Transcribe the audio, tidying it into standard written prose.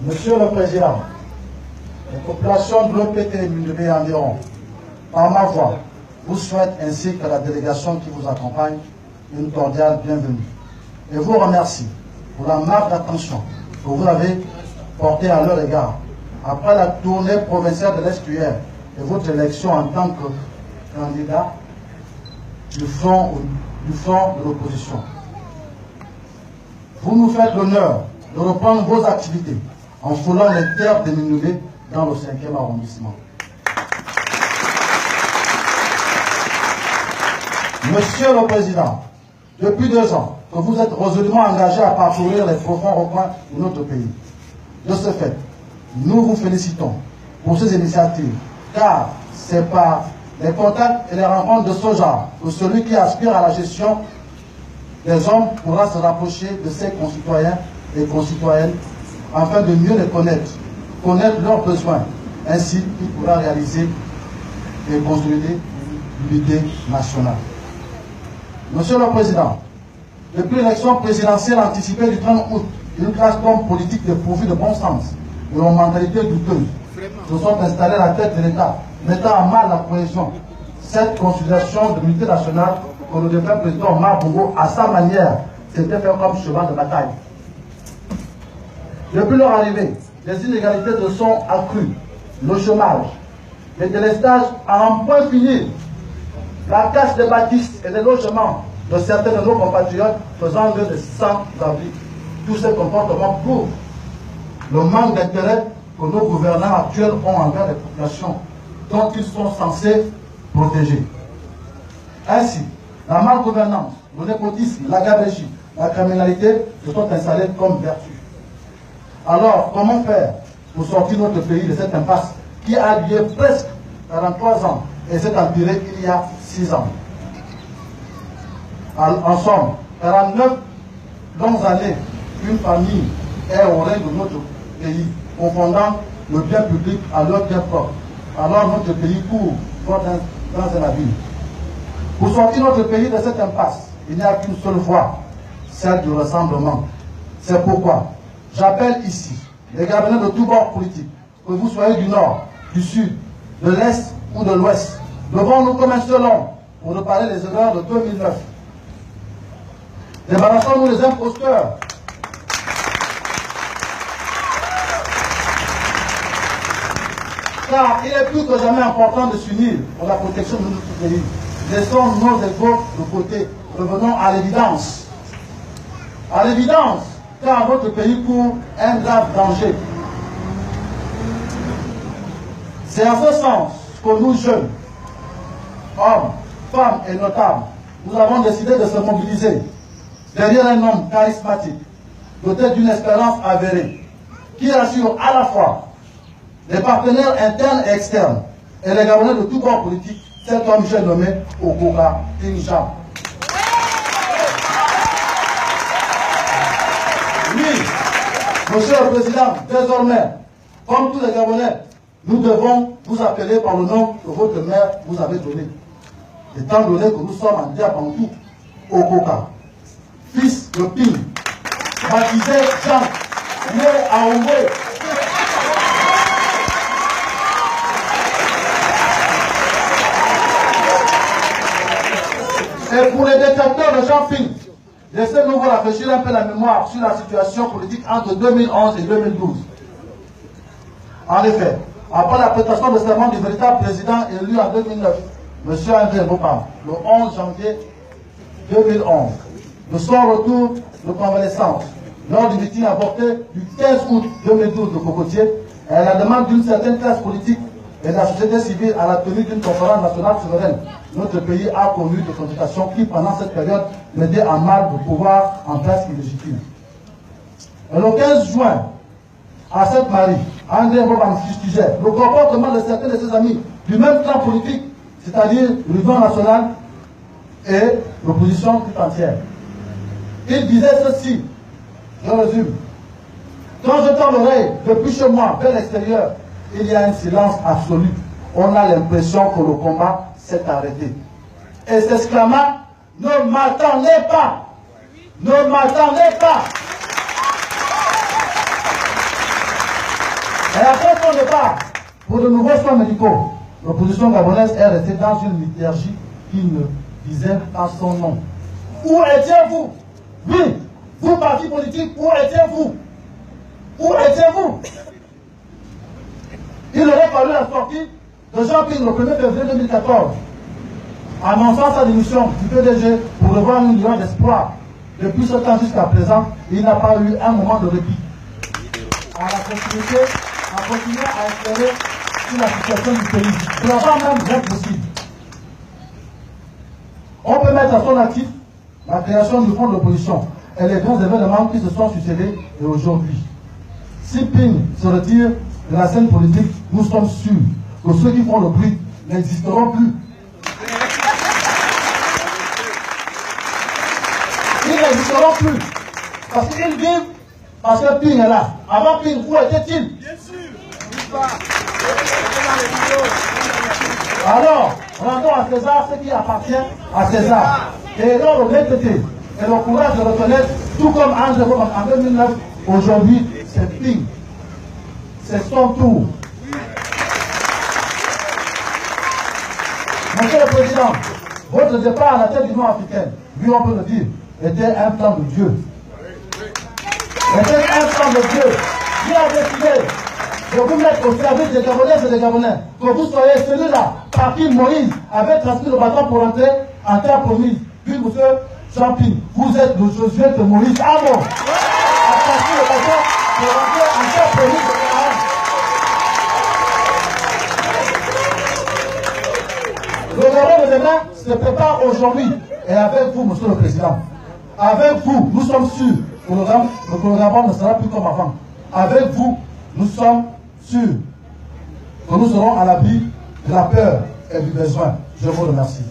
Monsieur le Président, les populations de l'OPT Mindoubé et environ, par ma voix, vous souhaitent ainsi que la délégation qui vous accompagne une cordiale bienvenue. Et vous remercie pour la marque d'attention que vous avez portée à leur égard après la tournée provinciale de l'Est-UR et votre élection en tant que candidat du front de l'opposition. Vous nous faites l'honneur de reprendre vos activités en foulant les terres de Mindoubé dans le 5e arrondissement. Monsieur le Président, depuis 2 ans que vous êtes résolument engagé à parcourir les profonds recoins de notre pays. De ce fait, nous vous félicitons pour ces initiatives, car c'est par les contacts et les rencontres de ce genre que celui qui aspire à la gestion des hommes pourra se rapprocher de ses concitoyens et concitoyennes afin de mieux les connaître leurs besoins. Ainsi, il pourra réaliser et consolider l'unité nationale. Monsieur le Président, depuis l'élection présidentielle anticipée du 30 août, une classe d'hommes politiques dépourvus de bon sens et de mentalité douteuse se sont installés à la tête de l'État, mettant à mal la cohésion. Cette consolidation de l'unité nationale que le défunt président Omar Bongo, à sa manière, s'était fait comme cheval de bataille. Depuis leur arrivée, les inégalités se sont accrues, le chômage, les délestages à un point fini, la casse des bâtisses et des logements de certains de nos compatriotes faisant lieu de sans-abri. Tous ces comportements prouvent le manque d'intérêt que nos gouvernants actuels ont envers les populations dont ils sont censés protéger. Ainsi, la malgouvernance, le népotisme, la gabegie, la criminalité se sont installés comme vertus. Alors, comment faire pour sortir notre pays de cette impasse qui a lieu presque 43 ans et s'est empirée il y a 6 ans? En somme, 49 longues années qu'une famille est au règne de notre pays, confondant le bien public à leur bien propre. Alors notre pays court dans un abîme. Pour sortir notre pays de cette impasse, il n'y a qu'une seule voie, celle du rassemblement. C'est pourquoi j'appelle ici les Gabonais de tous bords politiques, que vous soyez du nord, du sud, de l'est ou de l'ouest. Devons-nous comme un seul homme pour réparer les erreurs de 2009. Débarrassons-nous des imposteurs. Car il est plus que jamais important de s'unir pour la protection de notre pays. Laissons nos égos de côté. Revenons à l'évidence. À l'évidence, car notre pays court un grave danger. C'est en ce sens que nous, jeunes, hommes, femmes et notables, nous avons décidé de se mobiliser derrière un homme charismatique, doté d'une espérance avérée, qui rassure à la fois les partenaires internes et externes et les Gabonais de tous bords politiques. Cet homme, j'ai nommé Okoka Tingjam. Oui, Monsieur le Président, désormais, comme tous les Gabonais, nous devons vous appeler par le nom que votre mère vous avait donné. Étant donné que nous sommes en Diabantou, Okoka, fils de Ping, baptisé Jean, né à Ombé. Et pour les détracteurs de Jean Ping, laissez-nous vous rafraîchir un peu la mémoire sur la situation politique entre 2011 et 2012. En effet, après la prestation de serment du véritable président élu en 2009, M. André Bopam, le 11 janvier 2011, de son retour de convalescence, lors du meeting avorté du 15 août 2012 de Cocotier, et à la demande d'une certaine classe politique et de la société civile à la tenue d'une conférence nationale souveraine, notre pays a connu des consultations qui, pendant cette période, mettaient en mal le pouvoir en place illégitime. Et le 15 juin, à Sainte-Marie, André Bopam fustigait le comportement de certains de ses amis du même clan politique, c'est-à-dire l'Union nationale et l'opposition tout entière. Il disait ceci, je résume. Quand je tends l'oreille depuis chez moi vers l'extérieur, il y a un silence absolu. On a l'impression que le combat s'est arrêté. Et s'exclama, ne m'attendez pas, ne m'attendez pas. point de départ pour de nouveaux soins médicaux. L'opposition gabonaise est restée dans une liturgie qui ne disait pas son nom. Où étiez-vous? Oui, vous, parti politique, où étiez-vous? Où étiez-vous? Il aurait fallu la sortie de Jean Ping le 1er février 2014, annonçant sa démission du PDG pour revoir une lueur d'espoir. Depuis ce temps jusqu'à présent, il n'a pas eu un moment de répit. À la continuité, à continuer à espérer sur la situation du pays. Pour avoir même rien possible. On peut mettre à son actif la création du fonds d'opposition et les grands événements qui se sont succédés et aujourd'hui. Si Ping se retire de la scène politique, nous sommes sûrs que ceux qui font le bruit n'existeront plus. Ils n'existeront plus. Parce qu'ils vivent parce que Ping est là. Avant Ping, où était-il? Bien sûr. Alors, rendons à César ce qui appartient à César. Et leur honnêteté et le courage de reconnaître, tout comme André Bob en 2009, aujourd'hui, c'est Ping. C'est son tour. Monsieur le Président, votre départ à la tête de l'Union africaine, lui on peut le dire, était un plan de Dieu. Était un plan de Dieu. Dieu a décidé de vous mettre au service des Gabonaises et des Gabonais. Que vous soyez celui-là par qui Moïse avait transmis le bâton pour entrer en terre promise. Puis monsieur Jean-Ping, vous êtes le Josué de Moïse. Ah bon, a transmis le bâton pour entrer en terre promise de Canaan. Le Gabon de demain se prépare aujourd'hui. Et avec vous, monsieur le Président, avec vous, nous sommes sûrs que le Gabon ne sera plus comme avant. Avec vous, nous sommes sûrs que nous serons à l'abri de la peur et du besoin. Je vous remercie.